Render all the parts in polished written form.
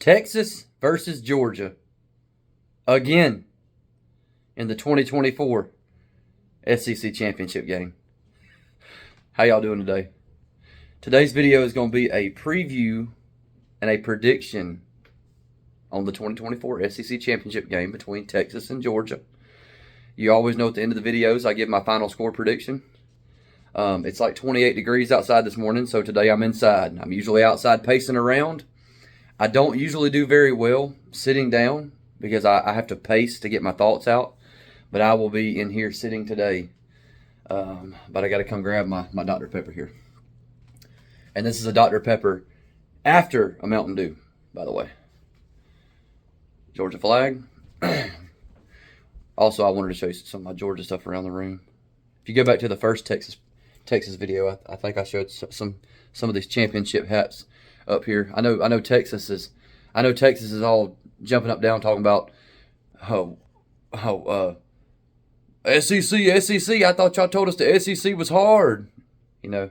Texas versus Georgia again in the 2024 SEC Championship game. How y'all doing today? Today's video is going to be a preview and a prediction on the 2024 SEC Championship game between Texas and Georgia. You always know at the end of the videos I give my final score prediction. It's like 28 degrees outside this morning, so today I'm inside. I'm usually outside pacing around. I don't usually do very well sitting down because I have to pace to get my thoughts out, but I will be in here sitting today. But I got to come grab my Dr. Pepper here. And this is a Dr. Pepper after a Mountain Dew, by the way. Georgia flag. Also, I wanted to show you some of my Georgia stuff around the room. If you go back to the first Texas video, I think I showed some of these championship hats up here. I know Texas is all jumping up down talking about SEC. I thought y'all told us the SEC was hard. You know,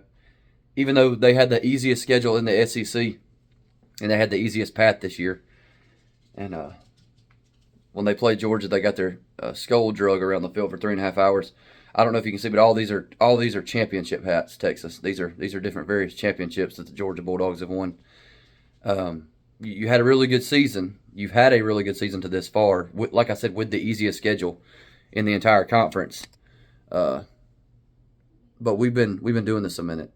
even though they had the easiest schedule in the SEC and they had the easiest path this year. And when they played Georgia, they got their skull drug around the field for 3.5 hours. I don't know if you can see, but all these are championship hats. Texas. These are different various championships that the Georgia Bulldogs have won. You had a really good season. You've had a really good season to this far. Like I said, with the easiest schedule in the entire conference. But we've been doing this a minute.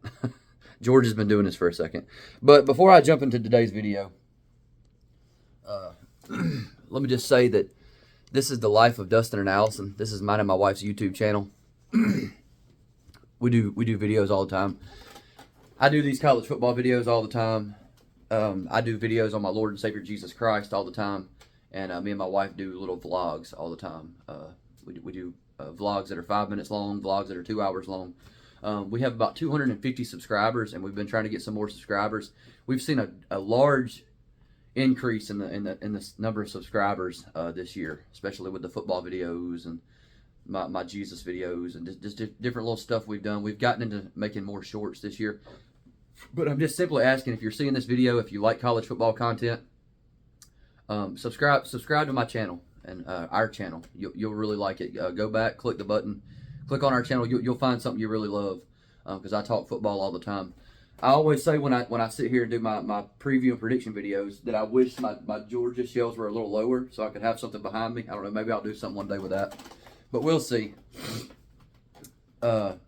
Georgia's been doing this for a second. But before I jump into today's video, let me just say that this is the life of Dustin and Allison. This is mine and my wife's YouTube channel. We do videos all the time. I do these college football videos all the time. I do videos on my Lord and Savior Jesus Christ all the time, and me and my wife do little vlogs all the time. We do vlogs that are 5 minutes long, vlogs that are 2 hours long. We have about 250 subscribers, and we've been trying to get some more subscribers. We've seen a large increase in the number of subscribers this year, especially with the football videos and my Jesus videos and just different little stuff we've done. We've gotten into making more shorts this year. But I'm just simply asking, if you're seeing this video, if you like college football content, subscribe to my channel and our channel. You'll really like it. Go back, click the button, click on our channel. You'll find something you really love, because I talk football all the time. I always say when I sit here and do my preview and prediction videos that I wish my Georgia shells were a little lower so I could have something behind me. I don't know, maybe I'll do something one day with that, but we'll see. But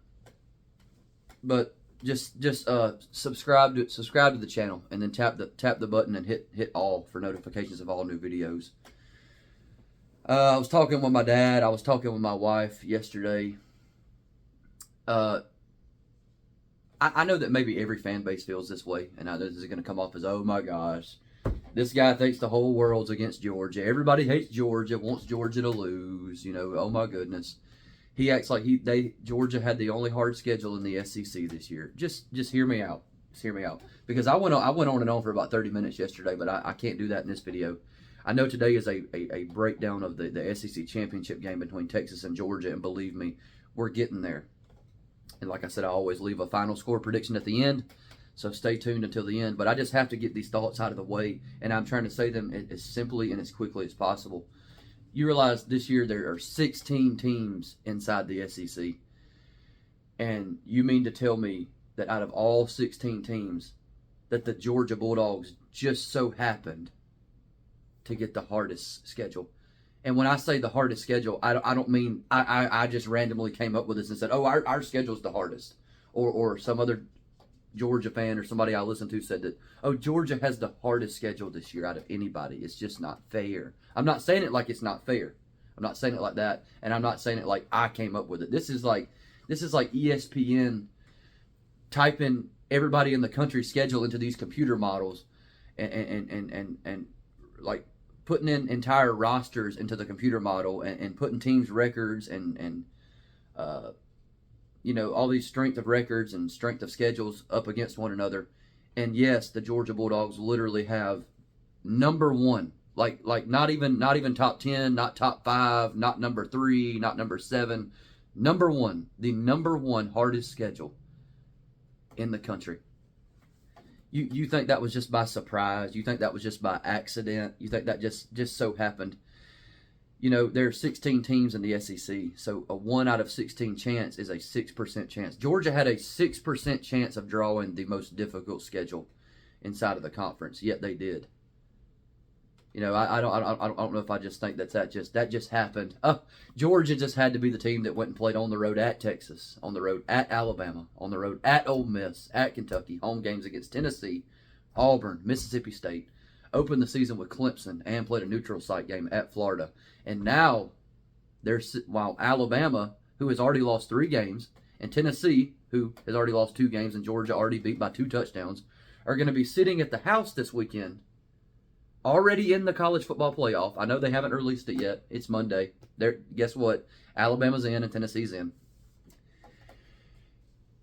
just subscribe to the channel and then tap the button and hit all for notifications of all new videos. I was talking with my dad. I was talking with my wife yesterday. I know that maybe every fan base feels this way, and I know this is going to come off as, oh my gosh, this guy thinks the whole world's against Georgia. Everybody hates Georgia, wants Georgia to lose. You know, oh my goodness. He acts like Georgia had the only hard schedule in the SEC this year. Just hear me out. Just hear me out. Because I went on and on for about 30 minutes yesterday, but I can't do that in this video. I know today is a breakdown of the SEC championship game between Texas and Georgia, and believe me, we're getting there. And like I said, I always leave a final score prediction at the end, so stay tuned until the end. But I just have to get these thoughts out of the way, and I'm trying to say them as simply and as quickly as possible. You realize this year there are 16 teams inside the SEC, and you mean to tell me that out of all 16 teams, that the Georgia Bulldogs just so happened to get the hardest schedule? And when I say the hardest schedule, I don't mean I just randomly came up with this and said, oh, our schedule's the hardest. Or some other Georgia fan or somebody I listen to said that, oh, Georgia has the hardest schedule this year out of anybody. It's just not fair. I'm not saying it like it's not fair. I'm not saying it like that. And I'm not saying it like I came up with it. This is like ESPN typing everybody in the country's schedule into these computer models and like putting in entire rosters into the computer model and putting teams' records and you know, all these strength of records and strength of schedules up against one another. And yes, the Georgia Bulldogs literally have number one, like not even top 10, not top 5, not number 3, not number 7, number one, the number one hardest schedule in the country. You think that was just by surprise? You think that was just by accident? You think that just so happened? You know, there are 16 teams in the SEC, so a 1 out of 16 chance is a 6% chance. Georgia had a 6% chance of drawing the most difficult schedule inside of the conference, yet they did. You know, I don't know if I just think that just happened. Georgia just had to be the team that went and played on the road at Texas, on the road at Alabama, on the road at Ole Miss, at Kentucky, home games against Tennessee, Auburn, Mississippi State, opened the season with Clemson, and played a neutral site game at Florida. And now, while Alabama, who has already lost 3 games, and Tennessee, who has already lost 2 games, and Georgia already beat by 2 touchdowns, are going to be sitting at the house this weekend, already in the college football playoff. I know they haven't released it yet. It's Monday. Guess what? Alabama's in and Tennessee's in.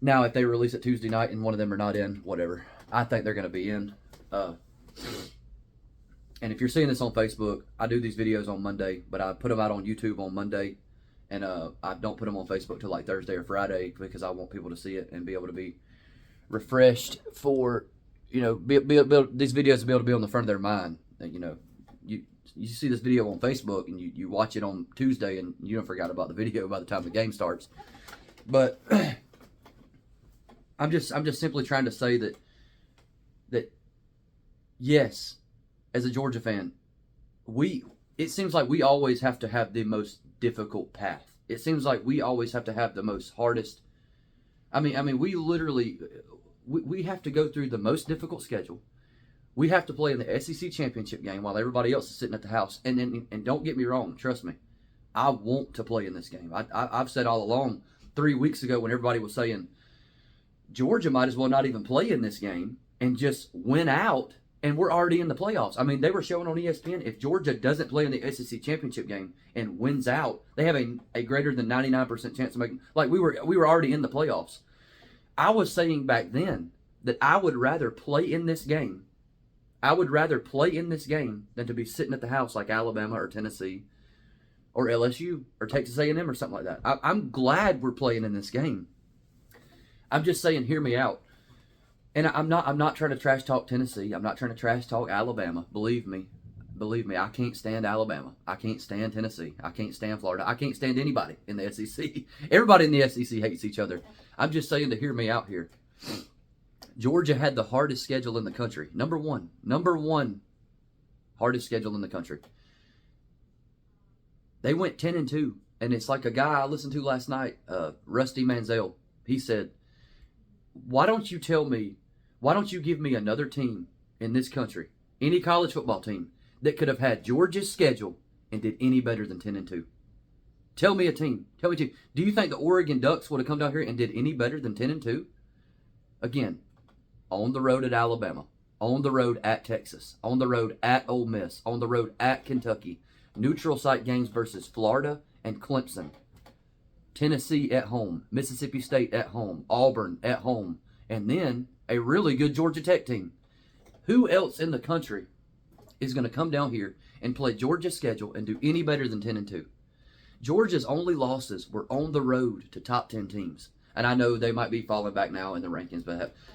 Now, if they release it Tuesday night and one of them are not in, whatever. I think they're going to be in. And if you're seeing this on Facebook, I do these videos on Monday, but I put them out on YouTube on Monday, and I don't put them on Facebook till like Thursday or Friday because I want people to see it and be able to be refreshed for, you know, these videos to be able to be on the front of their mind. You know, you see this video on Facebook and you watch it on Tuesday and you don't forget about the video by the time the game starts. But I'm just simply trying to say that yes, as a Georgia fan, it seems like we always have to have the most difficult path. It seems like we always have to have the most hardest. I mean, we literally we have to go through the most difficult schedule. We have to play in the SEC championship game while everybody else is sitting at the house. And don't get me wrong, trust me, I want to play in this game. I've said all along 3 weeks ago when everybody was saying Georgia might as well not even play in this game and just win out. And we're already in the playoffs. I mean, they were showing on ESPN, if Georgia doesn't play in the SEC championship game and wins out, they have a greater than 99% chance of making. Like we were already in the playoffs. I was saying back then that I would rather play in this game. I would rather play in this game than to be sitting at the house like Alabama or Tennessee or LSU or Texas A&M or something like that. I'm glad we're playing in this game. I'm just saying, hear me out. And I'm not trying to trash talk Tennessee. I'm not trying to trash talk Alabama. Believe me, I can't stand Alabama. I can't stand Tennessee. I can't stand Florida. I can't stand anybody in the SEC. Everybody in the SEC hates each other. I'm just saying to hear me out here. Georgia had the hardest schedule in the country. Number one hardest schedule in the country. They went 10-2, and it's like a guy I listened to last night, Rusty Manziel. He said, why don't you give me another team in this country, any college football team, that could have had Georgia's schedule and did any better than 10-2? Tell me a team. Tell me a team. Do you think the Oregon Ducks would have come down here and did any better than 10-2? Again, on the road at Alabama, on the road at Texas, on the road at Ole Miss, on the road at Kentucky, neutral site games versus Florida and Clemson, Tennessee at home, Mississippi State at home, Auburn at home, and then a really good Georgia Tech team. Who else in the country is going to come down here and play Georgia's schedule and do any better than 10-2? Georgia's only losses were on the road to top 10 teams. And I know they might be falling back now in the rankings,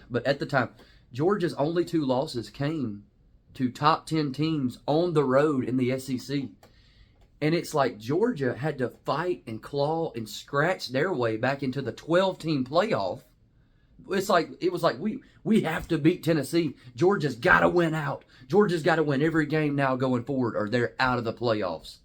but at the time, Georgia's only 2 losses came to top 10 teams on the road in the SEC. And it's like Georgia had to fight and claw and scratch their way back into the 12-team playoff. It was like we have to beat Tennessee. Georgia's got to win out. Georgia's got to win every game now going forward, or they're out of the playoffs.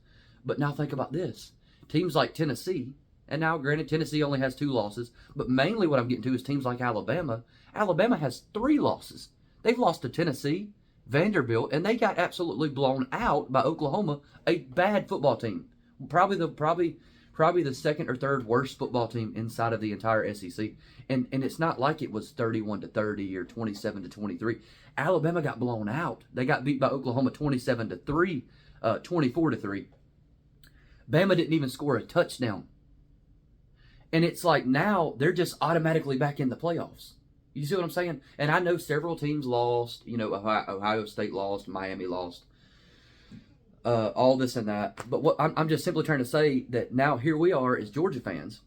But now think about this: teams like Tennessee, and now granted Tennessee only has 2 losses, but mainly what I'm getting to is teams like Alabama. Alabama has 3 losses. They've lost to Tennessee, Vanderbilt, and they got absolutely blown out by Oklahoma, a bad football team. Probably the second or third worst football team inside of the entire SEC. And it's not like it was 31-30 or 27-23. Alabama got blown out. They got beat by Oklahoma 27-3, 24-3. Bama didn't even score a touchdown. And it's like now they're just automatically back in the playoffs. You see what I'm saying? And I know several teams lost. You know, Ohio State lost, Miami lost, all this and that. But what I'm just simply trying to say that now here we are as Georgia fans.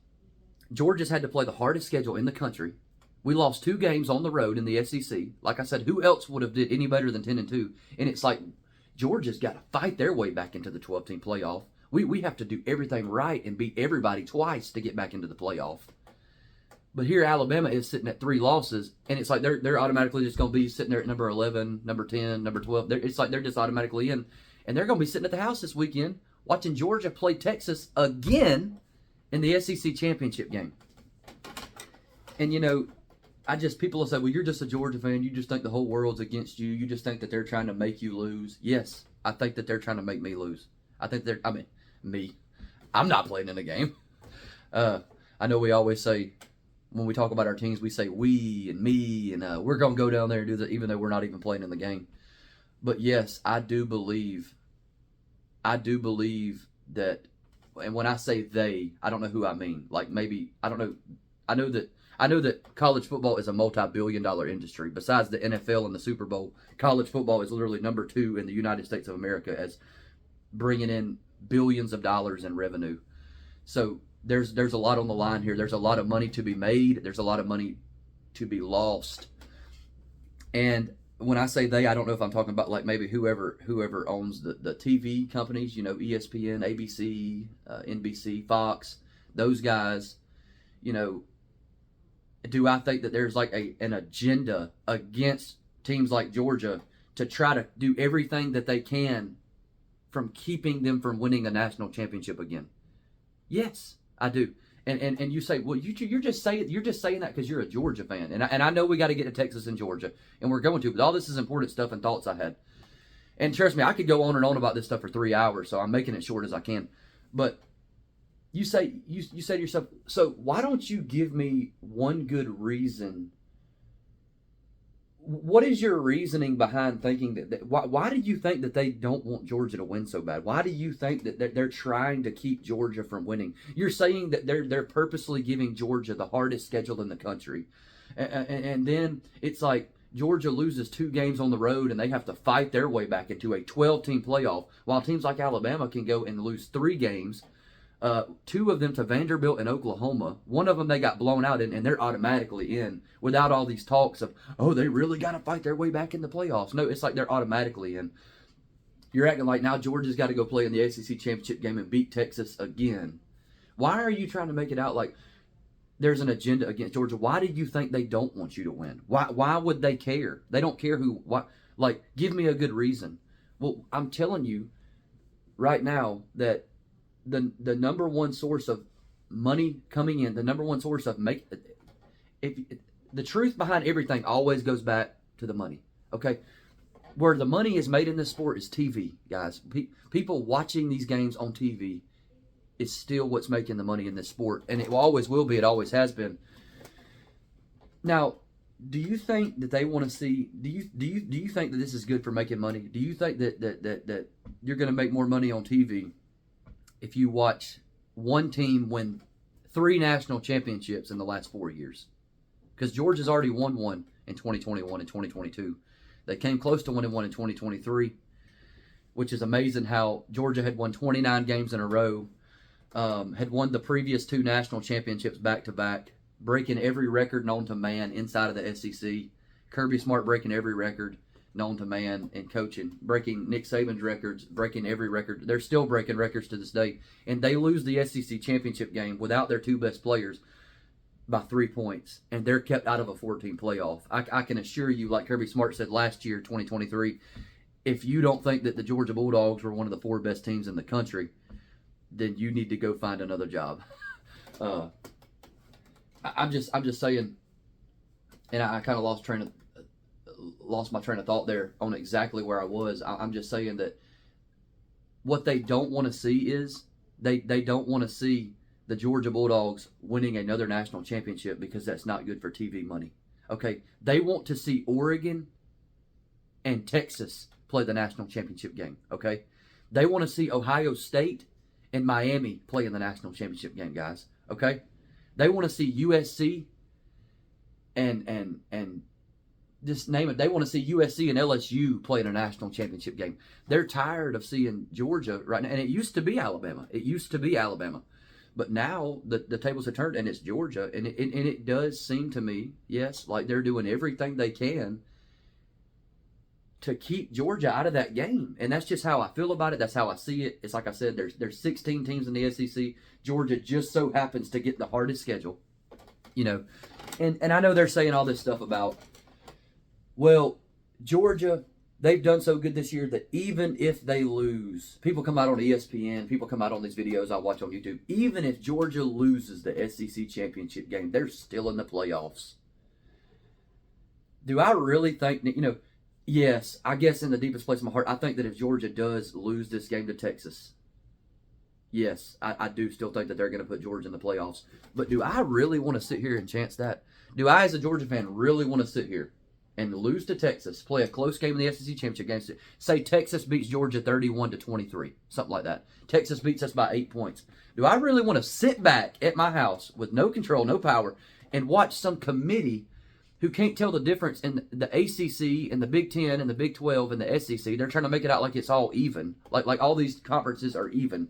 Georgia's had to play the hardest schedule in the country We lost 2 games on the road in the SEC. Like I said, who else would have did any better than 10-2? And it's like Georgia's got to fight their way back into the 12-team playoff. We have to do everything right and beat everybody twice to get back into the playoff. But here Alabama is sitting at 3 losses, and it's like they're automatically just going to be sitting there at number 11, number 10, number 12. It's like they're just automatically in. And they're going to be sitting at the house this weekend watching Georgia play Texas again in the SEC championship game. And, you know, people will say, well, you're just a Georgia fan. You just think the whole world's against you. You just think that they're trying to make you lose. Yes, I think that they're trying to make me lose. Me. I'm not playing in the game. I know we always say, when we talk about our teams, we say we and me, and we're going to go down there and do that, even though we're not even playing in the game. But yes, I do believe that, and when I say they, I don't know who I mean. Like maybe, I don't know. I know that college football is a multi-billion-dollar industry. Besides the NFL and the Super Bowl, college football is literally number 2 in the United States of America as bringing in billions of dollars in revenue. So there's a lot on the line here. There's a lot of money to be made. There's a lot of money to be lost. And when I say they, I don't know if I'm talking about like maybe whoever owns the TV companies, you know, ESPN, ABC, NBC, Fox, those guys, you know. Do I think that there's like an agenda against teams like Georgia to try to do everything that they can from keeping them from winning a national championship again? Yes, I do. And you say, well, you're just saying that because you're a Georgia fan, and I know we got to get to Texas and Georgia, and we're going to. But all this is important stuff and thoughts I had, and trust me, I could go on and on about this stuff for 3 hours, so I'm making it short as I can. But you say to yourself, so why don't you give me one good reason? What is your reasoning behind thinking that why do you think that they don't want Georgia to win so bad? Why do you think that they're trying to keep Georgia from winning? You're saying that they're purposely giving Georgia the hardest schedule in the country. And then it's like Georgia loses 2 games on the road and they have to fight their way back into a 12-team playoff, while teams like Alabama can go and lose 3 games. 2 of them to Vanderbilt and Oklahoma. 1 of them they got blown out in, and they're automatically in without all these talks of, oh, they really got to fight their way back in the playoffs. No, it's like they're automatically in. You're acting like now Georgia's got to go play in the SEC championship game and beat Texas again. Why are you trying to make it out like there's an agenda against Georgia? Why do you think they don't want you to win? Why would they care? They don't care who. Why? Like, give me a good reason. Well, I'm telling you right now that the number one source of money coming in, the number one source of the truth behind everything always goes back to the money. Okay, where the money is made in this sport is TV, guys. People watching these games on TV is still what's making the money in this sport, and it always will be. It always has been. Now, do you think that they want to see? Do you think that this is good for making money? Do you think that you're going to make more money on TV if you watch one team win 3 national championships in the last 4 years? Because Georgia's already won one in 2021 and 2022. They came close to winning one in 2023, which is amazing how Georgia had won 29 games in a row, had won the previous 2 national championships back-to-back, breaking every record known to man inside of the SEC. Kirby Smart breaking every record known to man in coaching, breaking Nick Saban's records, breaking every record. They're still breaking records to this day. And they lose the SEC championship game without their 2 best players by 3 points. And they're kept out of a 14 playoff. I can assure you, like Kirby Smart said last year, 2023, if you don't think that the Georgia Bulldogs were one of the 4 best teams in the country, then you need to go find another job. I'm just saying, and I kind of lost my train of thought there on exactly where I was. I'm just saying that what they don't want to see is they don't want to see the Georgia Bulldogs winning another national championship, because that's not good for TV money. Okay, they want to see Oregon and Texas play the national championship game. Okay, they want to see Ohio State and Miami play in the national championship game, guys. Okay, they want to see USC and just name it. They want to see USC and LSU play in a national championship game. They're tired of seeing Georgia right now, and it used to be Alabama. But now the tables have turned, and it's Georgia, and it does seem to me, yes, like they're doing everything they can to keep Georgia out of that game. And that's just how I feel about it. That's how I see it. It's like I said, there's 16 teams in the SEC. Georgia just so happens to get the hardest schedule. And I know they're saying all this stuff about, well, Georgia, they've done so good this year that even if they lose, people come out on ESPN, people come out on these videos I watch on YouTube, even if Georgia loses the SEC championship game, they're still in the playoffs. Do I really think, yes, I guess in the deepest place of my heart, I think that if Georgia does lose this game to Texas, yes, I do still think that they're going to put Georgia in the playoffs. But do I really want to sit here and chance that? Do I, as a Georgia fan, really want to sit here and lose to Texas, play a close game in the SEC championship game, say Texas beats Georgia 31-23, something like that. Texas beats us by 8 points. Do I really want to sit back at my house with no control, no power, and watch some committee who can't tell the difference in the ACC and the Big Ten and the Big 12 and the SEC? They're trying to make it out like it's all even, like all these conferences are even.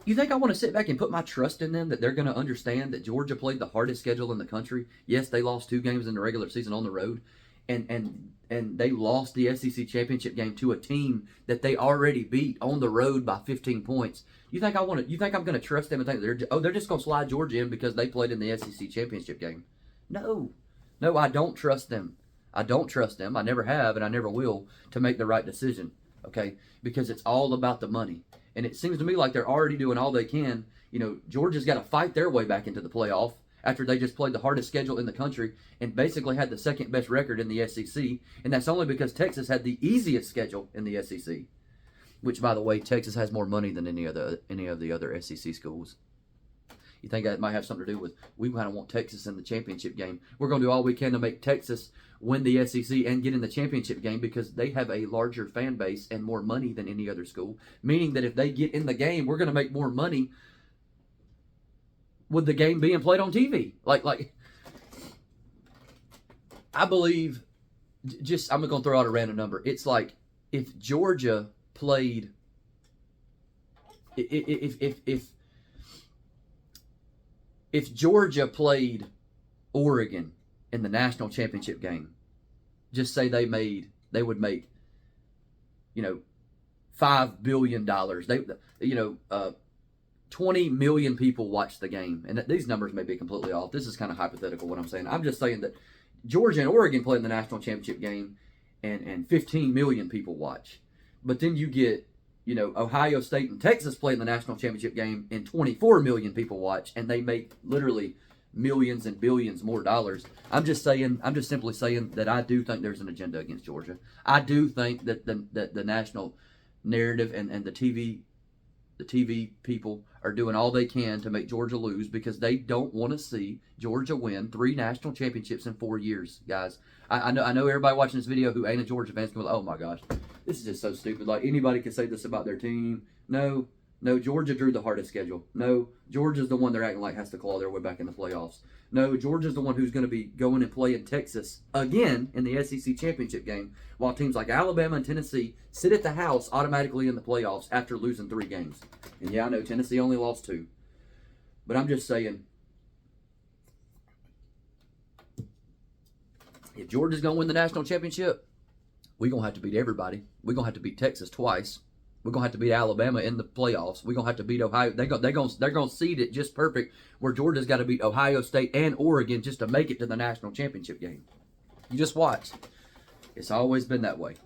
You think I want to sit back and put my trust in them that they're going to understand that Georgia played the hardest schedule in the country? Yes, they lost 2 games in the regular season on the road, and they lost the SEC championship game to a team that they already beat on the road by 15 points. You think I'm going to trust them and think they're just going to slide Georgia in because they played in the SEC championship game? No, I don't trust them. I don't trust them. I never have, and I never will, to make the right decision. Okay, because it's all about the money. And it seems to me like they're already doing all they can. Georgia's got to fight their way back into the playoff after they just played the hardest schedule in the country and basically had the second best record in the SEC. And that's only because Texas had the easiest schedule in the SEC. Which, by the way, Texas has more money than any of the other SEC schools. You think that might have something to do with, we kind of want Texas in the championship game. We're going to do all we can to make Texas win the SEC and get in the championship game because they have a larger fan base and more money than any other school. Meaning that if they get in the game, we're going to make more money with the game being played on TV. Like I believe, I'm going to throw out a random number. It's like if Georgia played, if Georgia played Oregon in the national championship game, just say they would make, $5 billion. 20 million people watch the game. And these numbers may be completely off. This is kind of hypothetical what I'm saying. I'm just saying that Georgia and Oregon played in the national championship game and 15 million people watch. But then you get, Ohio State and Texas play in the national championship game and 24 million people watch, and they make literally millions and billions more dollars. I'm just simply saying that I do think there's an agenda against Georgia. I do think that the national narrative and the TV people are doing all they can to make Georgia lose because they don't want to see Georgia win 3 national championships in 4 years, guys. I know everybody watching this video who ain't a Georgia fan is going to be like, oh my gosh, this is just so stupid. Like, anybody could say this about their team. No, Georgia drew the hardest schedule. No, Georgia's the one they're acting like has to claw their way back in the playoffs. No, Georgia's the one who's going to be going and playing Texas again in the SEC championship game, while teams like Alabama and Tennessee sit at the house automatically in the playoffs after losing 3 games. And yeah, I know Tennessee only lost 2. But I'm just saying, if Georgia's going to win the national championship, we're going to have to beat everybody. We're going to have to beat Texas twice. We're going to have to beat Alabama in the playoffs. We're going to have to beat Ohio. They're going to seed it just perfect where Georgia's got to beat Ohio State and Oregon just to make it to the national championship game. You just watch. It's always been that way.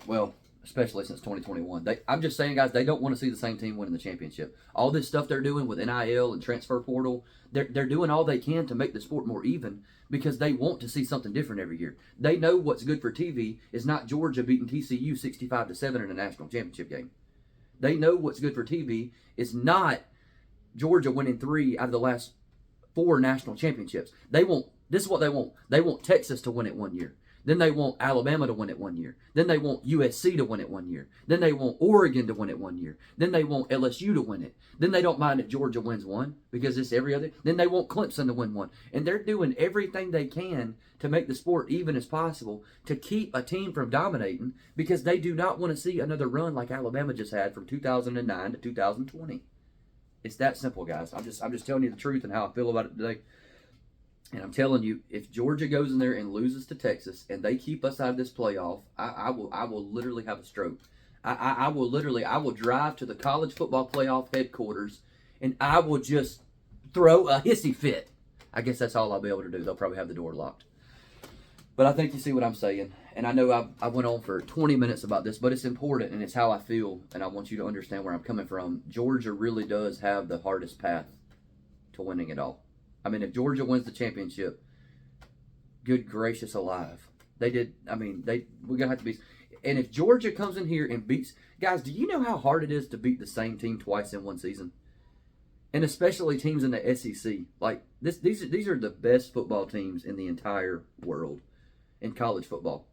Well, especially since 2021. I'm just saying, guys, they don't want to see the same team winning the championship. All this stuff they're doing with NIL and transfer portal, they're doing all they can to make the sport more even because they want to see something different every year. They know what's good for TV is not Georgia beating TCU 65-7 in a national championship game. They know what's good for TV is not Georgia winning 3 out of the last 4 national championships. This is what they want. They want Texas to win it 1 year. Then they want Alabama to win it 1 year. Then they want USC to win it 1 year. Then they want Oregon to win it 1 year. Then they want LSU to win it. Then they don't mind if Georgia wins 1 because it's every other. Then they want Clemson to win 1. And they're doing everything they can to make the sport even as possible to keep a team from dominating because they do not want to see another run like Alabama just had from 2009 to 2020. It's that simple, guys. I'm just telling you the truth and how I feel about it today. And I'm telling you, if Georgia goes in there and loses to Texas and they keep us out of this playoff, I will literally have a stroke. I will drive to the college football playoff headquarters and I will just throw a hissy fit. I guess that's all I'll be able to do. They'll probably have the door locked. But I think you see what I'm saying. And I know I went on for 20 minutes about this, but it's important and it's how I feel. And I want you to understand where I'm coming from. Georgia really does have the hardest path to winning it all. I mean, if Georgia wins the championship, good gracious alive. They did. I mean, we're going to have to be. And if Georgia comes in here and beats. Guys, do you know how hard it is to beat the same team twice in one season? And especially teams in the SEC. Like, these are the best football teams in the entire world in college football.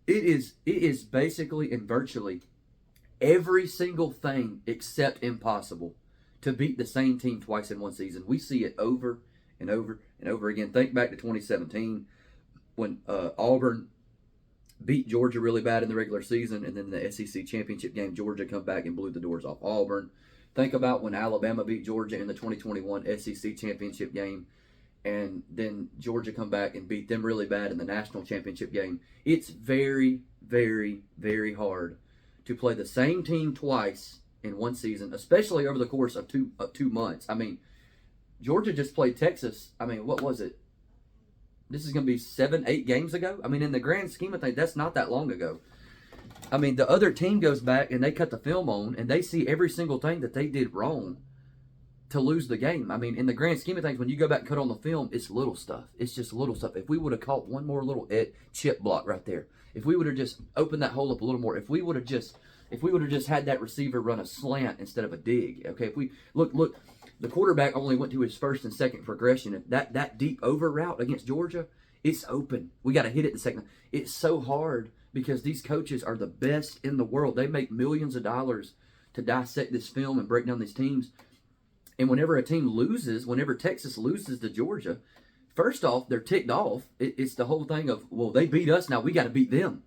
It is basically and virtually every single thing except impossible to beat the same team twice in one season. We see it over and over and over again. Think back to 2017 when Auburn beat Georgia really bad in the regular season, and then the SEC championship game, Georgia come back and blew the doors off Auburn. Think about when Alabama beat Georgia in the 2021 SEC championship game, and then Georgia come back and beat them really bad in the national championship game. It's very, very, very hard to play the same team twice in one season, especially over the course of two months. I mean, Georgia just played Texas. I mean, what was it? This is going to be 7-8 games ago. I mean, in the grand scheme of things, that's not that long ago. I mean, the other team goes back and they cut the film on and they see every single thing that they did wrong to lose the game. I mean, in the grand scheme of things, when you go back and cut on the film, it's little stuff. It's just little stuff. If we would have caught one more little chip block right there, if we would have just opened that hole up a little more, if we would have just had that receiver run a slant instead of a dig, okay? If we look, the quarterback only went to his first and second progression. If that deep over route against Georgia, it's open. We got to hit it the second. It's so hard because these coaches are the best in the world. They make millions of dollars to dissect this film and break down these teams. And whenever a team loses, whenever Texas loses to Georgia, first off, they're ticked off. It's the whole thing of, well, they beat us, now we got to beat them.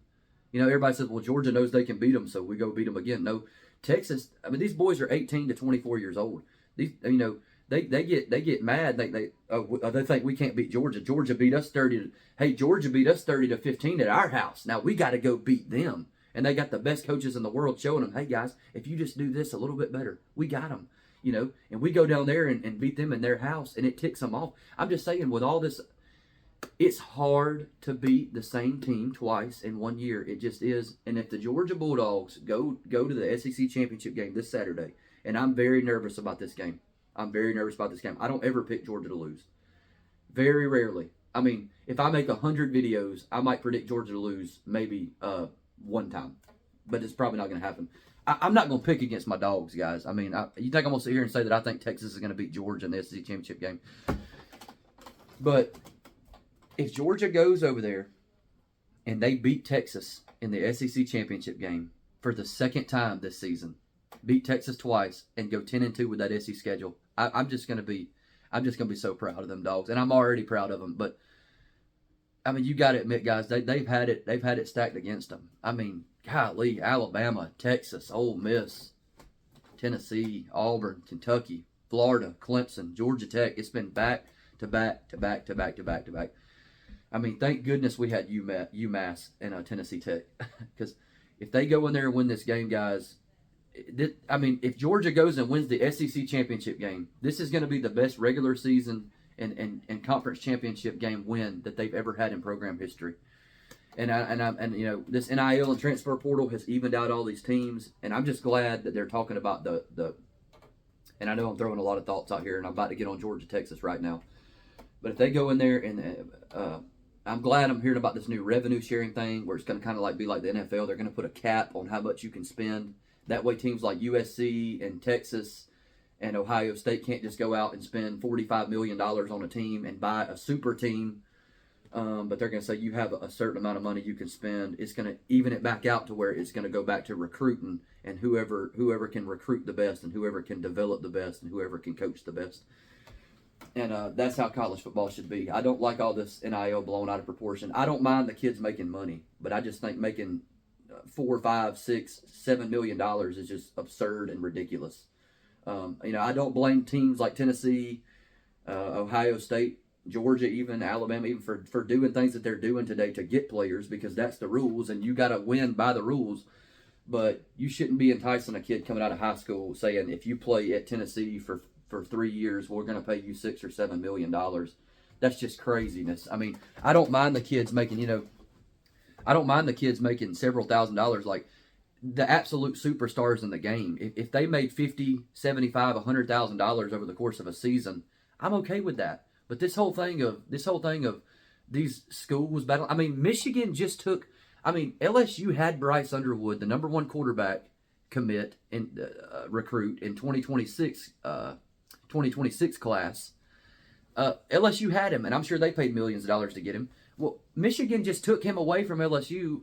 You know, everybody says, well, Georgia knows they can beat them, so we go beat them again. No, Texas, I mean, these boys are 18 to 24 years old. These, you know, they get mad. They think we can't beat Georgia. Georgia beat us 30 to 15 at our house. Now we got to go beat them. And they got the best coaches in the world showing them, hey guys, if you just do this a little bit better, we got them. You know, and we go down there and beat them in their house, and it ticks them off. I'm just saying, with all this, it's hard to beat the same team twice in 1 year. It just is. And if the Georgia Bulldogs go to the SEC championship game this Saturday, and I'm very nervous about this game. I don't ever pick Georgia to lose. Very rarely. I mean, if I make 100 videos, I might predict Georgia to lose maybe one time. But it's probably not going to happen. I'm not going to pick against my dogs, guys. I mean, you think I'm going to sit here and say that I think Texas is going to beat Georgia in the SEC championship game? But if Georgia goes over there and they beat Texas in the SEC championship game for the second time this season, beat Texas twice, and go 10-2 with that SEC schedule, I'm just gonna be so proud of them dogs, and I'm already proud of them. But I mean, you got to admit, guys, they've had it stacked against them. I mean, golly, Alabama, Texas, Ole Miss, Tennessee, Auburn, Kentucky, Florida, Clemson, Georgia Tech. It's been back to back to back to back to back to back. I mean, thank goodness we had UMass and Tennessee Tech, because if they go in there and win this game, guys. I mean, if Georgia goes and wins the SEC championship game, this is going to be the best regular season and conference championship game win that they've ever had in program history. And you know, this NIL and transfer portal has evened out all these teams, and I'm just glad that they're talking about the. And I know I'm throwing a lot of thoughts out here, and I'm about to get on Georgia, Texas right now. But if they go in there and I'm glad I'm hearing about this new revenue sharing thing where it's going to kind of be like the NFL. They're going to put a cap on how much you can spend. That way teams like USC and Texas and Ohio State can't just go out and spend $45 million on a team and buy a super team. But they're going to say you have a certain amount of money you can spend. It's going to even it back out to where it's going to go back to recruiting and whoever can recruit the best and whoever can develop the best and whoever can coach the best. And that's how college football should be. I don't like all this NIL blown out of proportion. I don't mind the kids making money, but I just think making $4, $5, $6, $7 million is just absurd and ridiculous. I don't blame teams like Tennessee, Ohio State, Georgia, even Alabama, even for doing things that they're doing today to get players, because that's the rules, and you got to win by the rules. But you shouldn't be enticing a kid coming out of high school saying, if you play at Tennessee for 3 years, we're going to pay you $6 or $7 million. That's just craziness. I mean, I don't mind the kids making, I don't mind the kids making several $1,000s. Like the absolute superstars in the game, if they made $50, $75, $100,000 over the course of a season, I'm okay with that. But this whole thing of these schools battle. I mean, Michigan just took. I mean, LSU had Bryce Underwood, the number one quarterback commit and recruit in 2026 class. LSU had him, and I'm sure they paid millions of dollars to get him. Well, Michigan just took him away from LSU,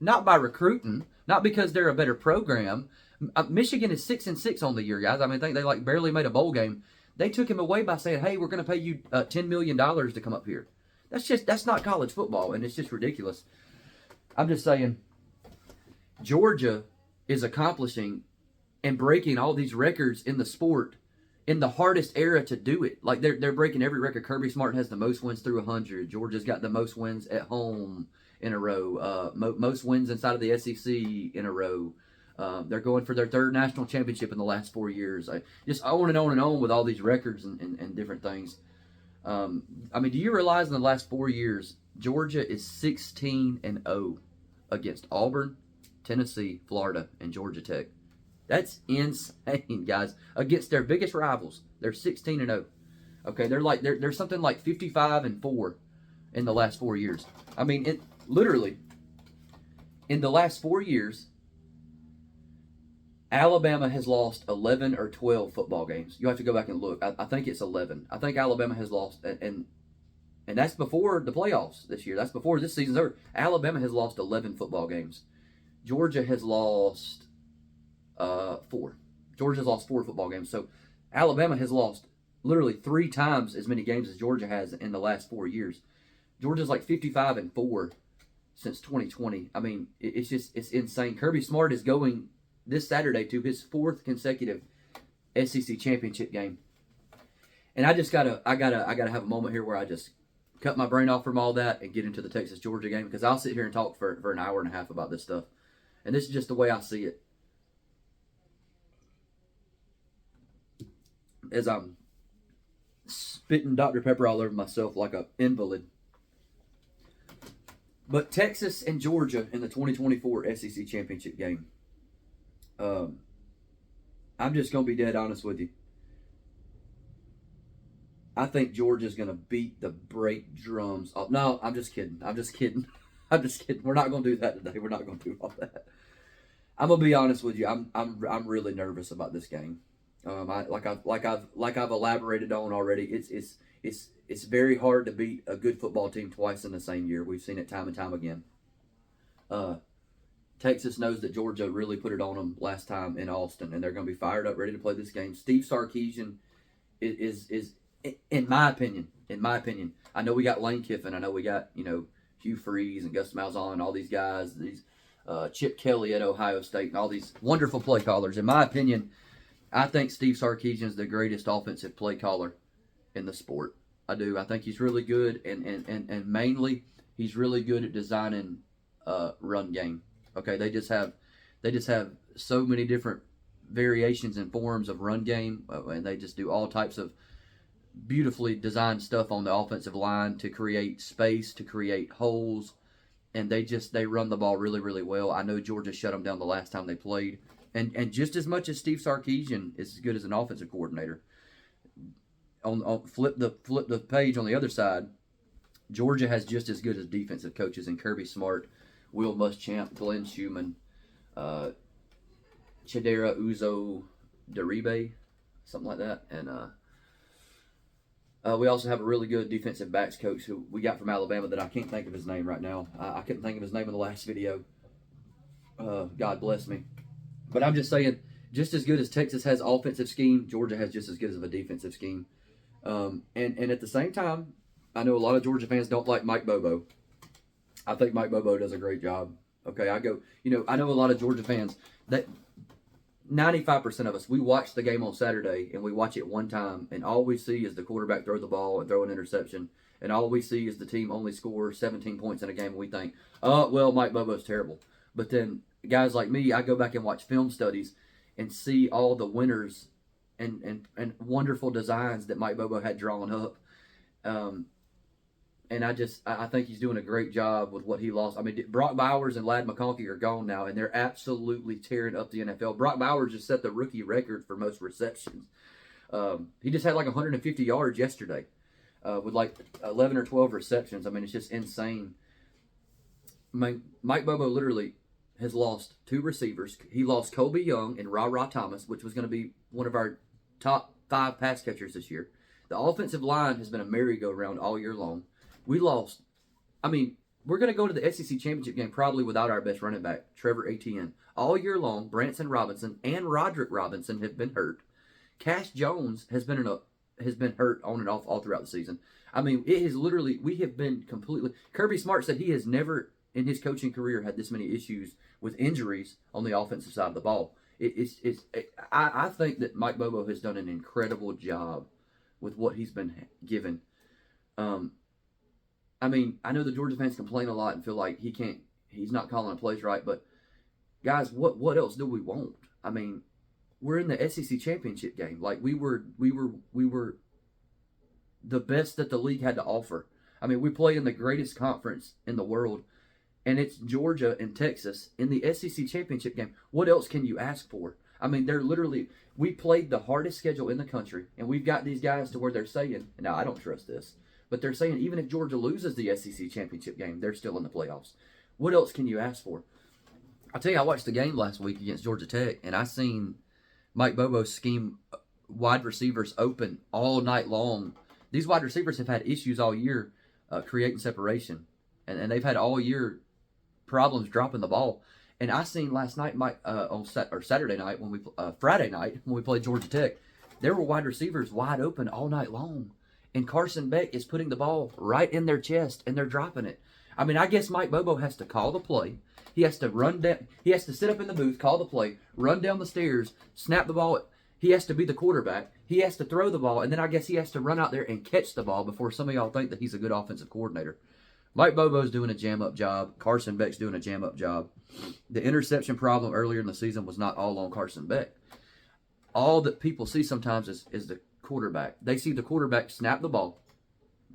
not by recruiting, not because they're a better program. Michigan is 6-6 on the year, guys. I mean, I think they like barely made a bowl game. They took him away by saying, "Hey, we're going to pay you $10 million to come up here." That's not college football, and it's just ridiculous. I'm just saying, Georgia is accomplishing and breaking all these records in the sport in the hardest era to do it. Like they're breaking every record. Kirby Smart has the most wins through 100. Georgia's got the most wins at home in a row. Most wins inside of the SEC in a row. They're going for their third national championship in the last 4 years. Just on and on and on with all these records and different things. I mean, do you realize in the last 4 years, Georgia is 16-0 against Auburn, Tennessee, Florida, and Georgia Tech? That's insane, guys. Against their biggest rivals, they're 16-0. Okay, they're something like 55-4 in the last 4 years. I mean, literally in the last 4 years, Alabama has lost 11 or 12 football games. You have to go back and look. I think it's 11. I think Alabama has lost, and that's before the playoffs this year. That's before this season's over. Alabama has lost 11 football games. Georgia has lost 4. Georgia's lost 4 football games. So Alabama has lost literally 3 times as many games as Georgia has in the last 4 years. Georgia's like 55-4 since 2020. I mean, it's insane. Kirby Smart is going this Saturday to his 4th consecutive SEC championship game. And I gotta have a moment here where I just cut my brain off from all that and get into the Texas Georgia game, because I'll sit here and talk for an hour and a half about this stuff. And this is just the way I see it. As I'm spitting Dr. Pepper all over myself like an invalid. But Texas and Georgia in the 2024 SEC championship game. I'm just going to be dead honest with you. I think Georgia's going to beat the brake drums off. No, I'm just kidding. I'm just kidding. We're not going to do that today. We're not going to do all that. I'm going to be honest with you. I'm really nervous about this game. Like I've elaborated on already. It's very hard to beat a good football team twice in the same year. We've seen it time and time again. Texas knows that Georgia really put it on them last time in Austin, and they're going to be fired up, ready to play this game. Steve Sarkisian is in my opinion. I know we got Lane Kiffin. I know we got Hugh Freeze and Gus Malzahn and all these guys. These Chip Kelly at Ohio State and all these wonderful play callers. In my opinion, I think Steve Sarkisian is the greatest offensive play caller in the sport. I do. I think he's really good, and mainly he's really good at designing run game. Okay, they just have so many different variations and forms of run game, and they just do all types of beautifully designed stuff on the offensive line to create space, to create holes, and they run the ball really, really well. I know Georgia shut them down the last time they played, and just as much as Steve Sarkisian is as good as an offensive coordinator. On flip the page on the other side, Georgia has just as good as defensive coaches in Kirby Smart, Will Muschamp, Glenn Schumann, Chidera Uzo Deribe, something like that. And we also have a really good defensive backs coach who we got from Alabama that I can't think of his name right now. I couldn't think of his name in the last video. God bless me. But I'm just saying, just as good as Texas has offensive scheme, Georgia has just as good of a defensive scheme. And at the same time, I know a lot of Georgia fans don't like Mike Bobo. I think Mike Bobo does a great job. Okay, I know a lot of Georgia fans that 95% of us, we watch the game on Saturday and we watch it one time, and all we see is the quarterback throw the ball and throw an interception, and all we see is the team only score 17 points in a game, and we think, oh, well, Mike Bobo's terrible. But then guys like me, I go back and watch film studies and see all the winners and wonderful designs that Mike Bobo had drawn up. And I think he's doing a great job with what he lost. I mean, Brock Bowers and Ladd McConkey are gone now, and they're absolutely tearing up the NFL. Brock Bowers just set the rookie record for most receptions. He just had like 150 yards yesterday with like 11 or 12 receptions. I mean, it's just insane. Mike Bobo literally has lost 2 receivers. He lost Colby Young and Ra Thomas, which was going to be one of our top 5 pass catchers this year. The offensive line has been a merry-go-round all year long. We lost. I mean, we're going to go to the SEC championship game probably without our best running back, Trevor Etienne. All year long, Branson Robinson and Roderick Robinson have been hurt. Cash Jones has been hurt on and off all throughout the season. I mean, it has literally, we have been completely. Kirby Smart said he has never in his coaching career had this many issues with injuries on the offensive side of the ball. I think that Mike Bobo has done an incredible job with what he's been given. I mean, I know the Georgia fans complain a lot and feel like he's not calling a plays right, but guys, what else do we want? I mean, we're in the SEC championship game. Like we were the best that the league had to offer. I mean, we play in the greatest conference in the world, and it's Georgia and Texas in the SEC championship game. What else can you ask for? I mean, we played the hardest schedule in the country, and we've got these guys to where they're saying, now I don't trust this, but they're saying even if Georgia loses the SEC championship game, they're still in the playoffs. What else can you ask for? I'll tell you, I watched the game last week against Georgia Tech, and I seen Mike Bobo scheme wide receivers open all night long. These wide receivers have had issues all year creating separation, and they've had all year problems dropping the ball. And I seen last night, Saturday night Friday night when we played Georgia Tech, there were wide receivers wide open all night long, and Carson Beck is putting the ball right in their chest, and they're dropping it. I mean, I guess Mike Bobo has to call the play. He has to run down. He has to sit up in the booth, call the play, run down the stairs, snap the ball. He has to be the quarterback. He has to throw the ball, and then I guess he has to run out there and catch the ball before some of y'all think that he's a good offensive coordinator. Mike Bobo's doing a jam-up job. Carson Beck's doing a jam-up job. The interception problem earlier in the season was not all on Carson Beck. All that people see sometimes is the quarterback. They see the quarterback snap the ball,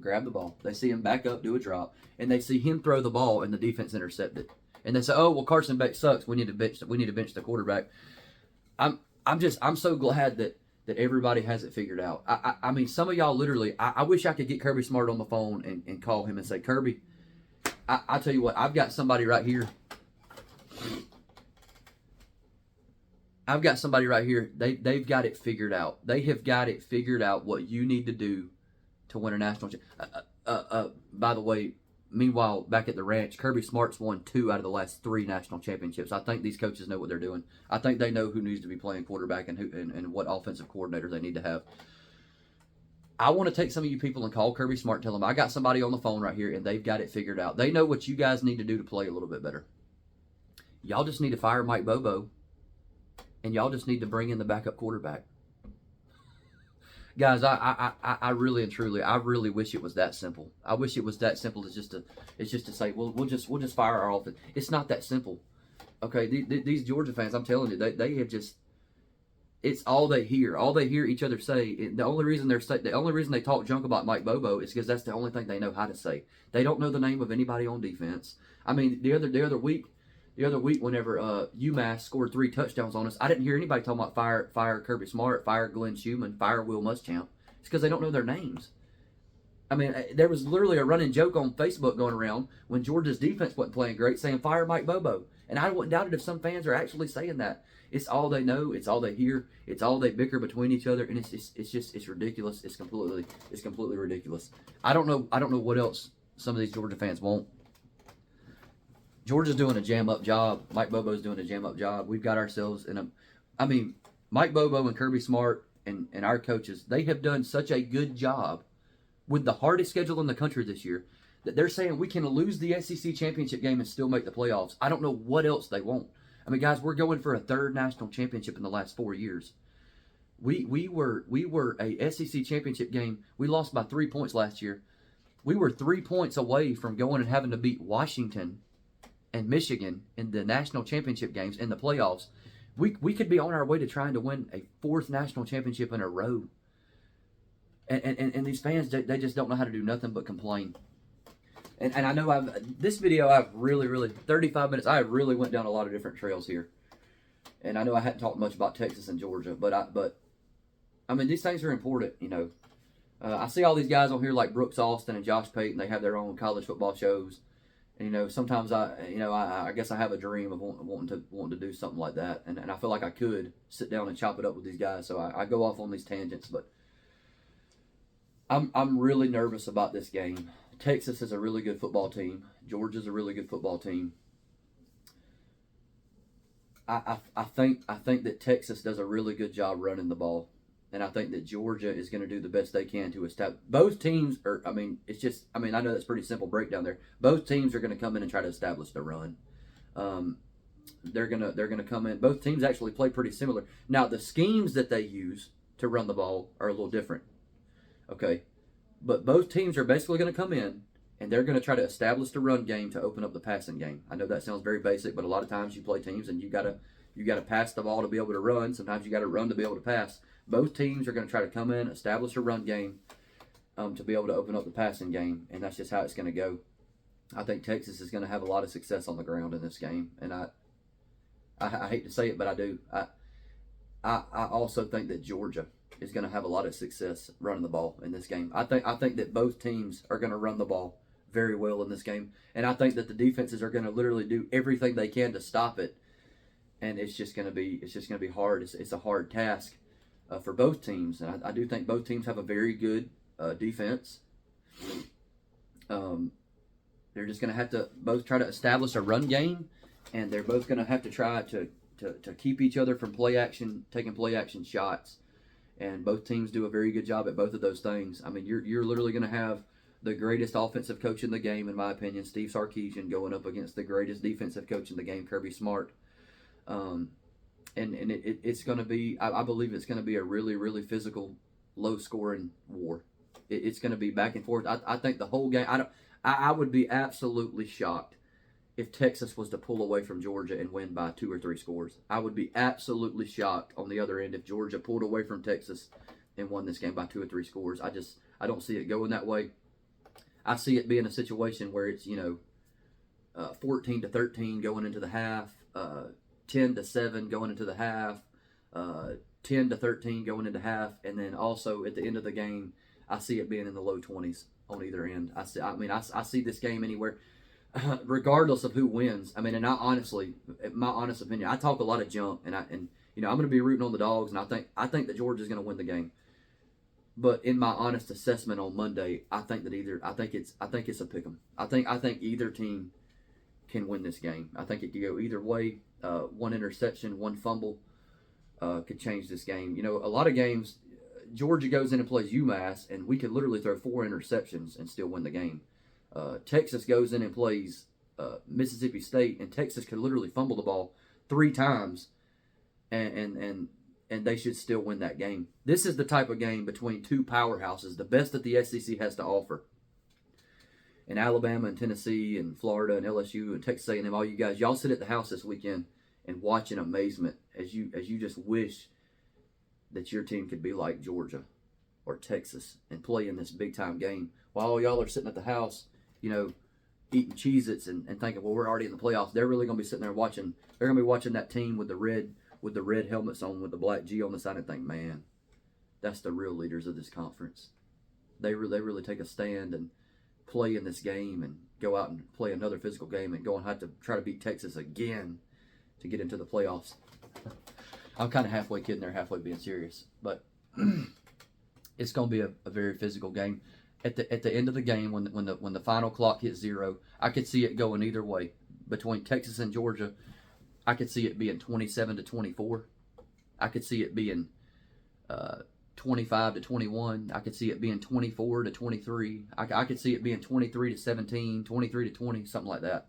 grab the ball. They see him back up, do a drop, and they see him throw the ball, and the defense intercept it. And they say, "Oh, well, Carson Beck sucks. We need to bench the quarterback." I'm so glad that everybody has it figured out. I mean, some of y'all literally, I wish I could get Kirby Smart on the phone and call him and say, Kirby, I tell you what, I've got somebody right here. They've got it figured out. They have got it figured out what you need to do to win a national championship. By the way, meanwhile, back at the ranch, Kirby Smart's won 2 out of the last 3 national championships. I think these coaches know what they're doing. I think they know who needs to be playing quarterback and what offensive coordinators they need to have. I want to take some of you people and call Kirby Smart, tell them I got somebody on the phone right here, and they've got it figured out. They know what you guys need to do to play a little bit better. Y'all just need to fire Mike Bobo, and y'all just need to bring in the backup quarterback. Guys, I really and truly, I really wish it was that simple. I wish it was that simple as just to say, well, we'll just fire our offense. It's not that simple. Okay, these Georgia fans, I'm telling you, they have just, it's all they hear. All they hear each other say. The only reason they talk junk about Mike Bobo is because that's the only thing they know how to say. They don't know the name of anybody on defense. I mean, the other week, whenever UMass scored 3 touchdowns on us, I didn't hear anybody talking about fire Kirby Smart, fire Glenn Schumann, fire Will Muschamp. It's because they don't know their names. I mean, there was literally a running joke on Facebook going around when Georgia's defense wasn't playing great, saying fire Mike Bobo. And I wouldn't doubt it if some fans are actually saying that. It's all they know. It's all they hear. It's all they bicker between each other, and it's ridiculous. It's completely ridiculous. I don't know what else some of these Georgia fans want. Georgia's doing a jam-up job. Mike Bobo's doing a jam-up job. We've got ourselves in a... I mean, Mike Bobo and Kirby Smart and our coaches, they have done such a good job with the hardest schedule in the country this year that they're saying we can lose the SEC championship game and still make the playoffs. I don't know what else they want. I mean, guys, we're going for a third national championship in the last 4 years. We were a SEC championship game. We lost by 3 points last year. We were 3 points away from going and having to beat Washington and Michigan in the national championship games in the playoffs. We could be on our way to trying to win a fourth national championship in a row. And these fans, they just don't know how to do nothing but complain. And I know this video I've really 35 minutes. I really went down a lot of different trails here. And I know I hadn't talked much about Texas and Georgia, but I mean, these things are important, you know. I see all these guys on here like Brooks Austin and Josh Payton. They have their own college football shows, and you know, sometimes I guess I have a dream of wanting to do something like that, and I feel like I could sit down and chop it up with these guys. So I go off on these tangents, but I'm really nervous about this game. Texas is a really good football team. Georgia's a really good football team. I think that Texas does a really good job running the ball. And I think that Georgia is going to do the best they can to establish. Both teams are, I mean, it's just, I mean, I know that's pretty simple breakdown there. Both teams are going to come in and try to establish the run. They're gonna come in. Both teams actually play pretty similar. Now, the schemes that they use to run the ball are a little different. Okay. But both teams are basically going to come in and they're going to try to establish the run game to open up the passing game. I know that sounds very basic, but a lot of times you play teams and you got to pass the ball to be able to run. Sometimes you got to run to be able to pass. Both teams are going to try to come in, establish a run game to be able to open up the passing game, and that's just how it's going to go. I think Texas is going to have a lot of success on the ground in this game, and I hate to say it, but I do. I also think that Georgia is going to have a lot of success running the ball in this game. I think that both teams are going to run the ball very well in this game, and I think that the defenses are going to literally do everything they can to stop it, and it's just going to be hard. It's a hard task. For both teams, and I do think both teams have a very good defense. They're just going to have to both try to establish a run game, and they're both going to have to try to keep each other from taking play action shots. And both teams do a very good job at both of those things. I mean, you're literally going to have the greatest offensive coach in the game, in my opinion, Steve Sarkisian, going up against the greatest defensive coach in the game, Kirby Smart. And it's going to be, I believe it's going to be a really physical, low-scoring war. It's going to be back and forth. I think the whole game, I would be absolutely shocked if Texas was to pull away from Georgia and win by 2 or 3 scores. I would be absolutely shocked on the other end if Georgia pulled away from Texas and won this game by 2 or 3 scores. I don't see it going that way. I see it being a situation where it's, 14-13 going into the half, 10-7 going into the half, 10-13 going into half, and then also at the end of the game, I see it being in the low 20s on either end. I see this game anywhere, regardless of who wins. I mean, and my honest opinion, I talk a lot of junk, and I'm going to be rooting on the Dogs, and I think that Georgia's going to win the game. But in my honest assessment on Monday, I think it's a pick 'em. I think either team can win this game. I think it could go either way. One interception, one fumble could change this game. A lot of games, Georgia goes in and plays UMass, and we could literally throw 4 interceptions and still win the game. Texas goes in and plays Mississippi State, and Texas could literally fumble the ball 3 times, and they should still win that game. This is the type of game between 2 powerhouses, the best that the SEC has to offer. And Alabama and Tennessee and Florida and LSU and Texas A&M, all you guys, y'all sit at the house this weekend and watch in amazement as you just wish that your team could be like Georgia or Texas and play in this big-time game. While all y'all are sitting at the house, eating Cheez-Its and thinking, well, we're already in the playoffs. They're really going to be sitting there watching. They're going to be watching that team with the red helmets on with the black G on the side and think, man, that's the real leaders of this conference. They really take a stand and play in this game and go out and play another physical game and go and have to try to beat Texas again to get into the playoffs. I'm kind of halfway kidding there, halfway being serious, but it's going to be a very physical game. At the end of the game, when the final clock hits 0, I could see it going either way. Between Texas and Georgia, I could see it being 27-24. I could see it being 25-21. I could see it being 24-23. I could see it being 23-17, 23-20, something like that.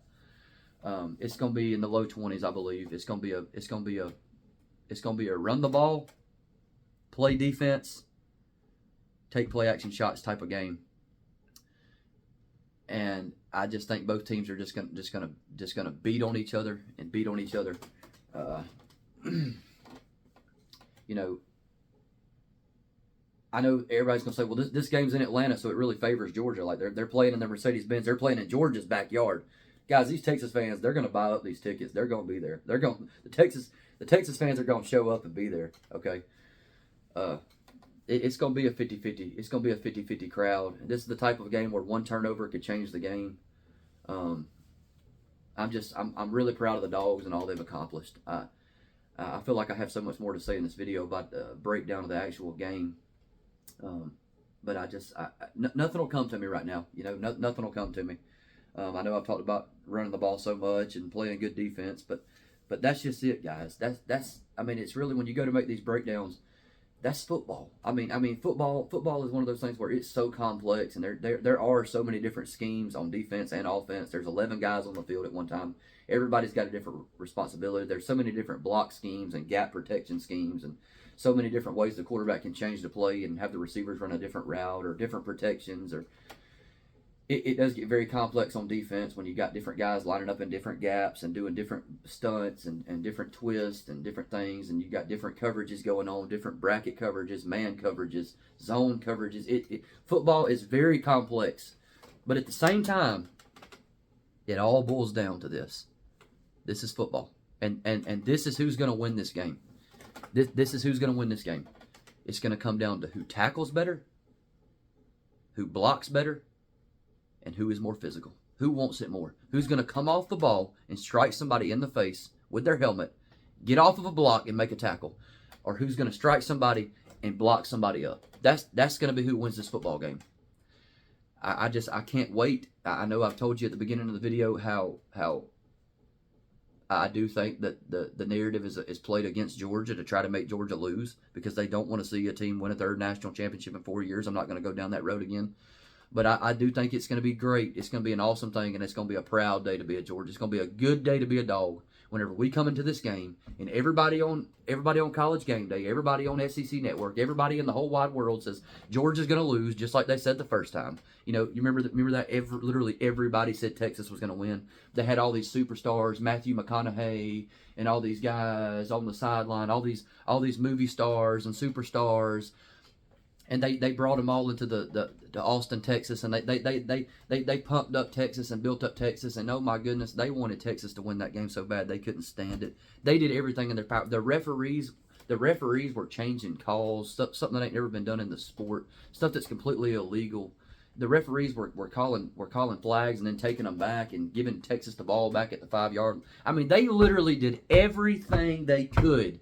It's going to be in the low 20s, I believe. It's going to be a run the ball, play defense, take play action shots type of game. And I just think both teams are just gonna beat on each other and beat on each other. You know, I know everybody's gonna say, well, this game's in Atlanta, so it really favors Georgia. Like they're playing in the Mercedes-Benz, they're playing in Georgia's backyard. Guys, these Texas fans, they're gonna buy up these tickets. They're gonna be there. The Texas fans are gonna show up and be there. Okay. It's going to be a 50-50. It's going to be a 50-50 crowd. This is the type of game where one turnover could change the game. I'm really proud of the Dogs and all they've accomplished. I feel like I have so much more to say in this video about the breakdown of the actual game. But nothing will come to me right now. You know, nothing will come to me. I know I've talked about running the ball so much and playing good defense, but that's just it, guys. I mean, it's really when you go to make these breakdowns. That's football. I mean, football is one of those things where it's so complex, and there are so many different schemes on defense and offense. There's 11 guys on the field at one time. Everybody's got a different responsibility. There's so many different block schemes and gap protection schemes, and so many different ways the quarterback can change the play and have the receivers run a different route or different protections. Or it does get very complex on defense when you got different guys lining up in different gaps and doing different stunts and different twists and different things, and you got different coverages going on, different bracket coverages, man coverages, zone coverages. Football is very complex, but at the same time, it all boils down to this. This is football, and this is who's going to win this game. This is who's going to win this game. It's going to come down to who tackles better, who blocks better, and who is more physical. Who wants it more? Who's going to come off the ball and strike somebody in the face with their helmet, get off of a block and make a tackle? Or who's going to strike somebody and block somebody up? That's going to be who wins this football game. I can't wait. I know I've told you at the beginning of the video how I do think that the narrative is played against Georgia to try to make Georgia lose because they don't want to see a team win a third national championship in 4 years. I'm not going to go down that road again. But I do think it's going to be great. It's going to be an awesome thing, and it's going to be a proud day to be a Georgia. It's going to be a good day to be a Dog whenever we come into this game, and everybody on College Game Day, everybody on SEC Network, everybody in the whole wide world says Georgia's going to lose, just like they said the first time. You know, you remember that literally everybody said Texas was going to win. They had all these superstars, Matthew McConaughey, and all these guys on the sideline, all these movie stars and superstars. And they brought them all into the Austin, Texas, and they pumped up Texas and built up Texas, and oh my goodness, they wanted Texas to win that game so bad they couldn't stand it. They did everything in their power. The referees were changing calls, something that ain't never been done in the sport, stuff that's completely illegal. The referees were calling flags and then taking them back and giving Texas the ball back at the 5-yard. I mean, they literally did everything they could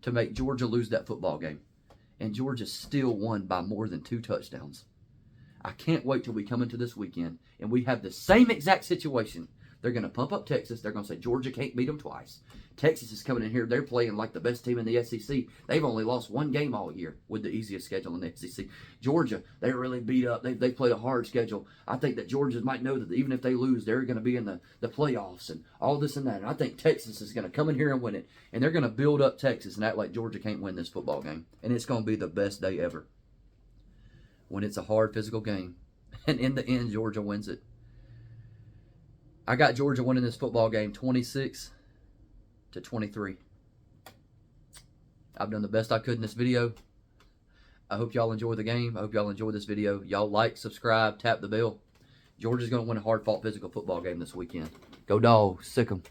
to make Georgia lose that football game. And Georgia still won by more than 2 touchdowns. I can't wait till we come into this weekend and we have the same exact situation. They're going to pump up Texas. They're going to say Georgia can't beat them twice. Texas is coming in here. They're playing like the best team in the SEC. They've only lost 1 game all year with the easiest schedule in the SEC. Georgia, they really beat up. They played a hard schedule. I think that Georgia might know that even if they lose, they're going to be in the playoffs and all this and that. And I think Texas is going to come in here and win it. And they're going to build up Texas and act like Georgia can't win this football game. And it's going to be the best day ever when it's a hard physical game. And in the end, Georgia wins it. I got Georgia winning this football game 26-23. I've done the best I could in this video. I hope y'all enjoy the game. I hope y'all enjoy this video. Y'all like, subscribe, tap the bell. Georgia's going to win a hard-fought physical football game this weekend. Go Dogs. Sick 'em.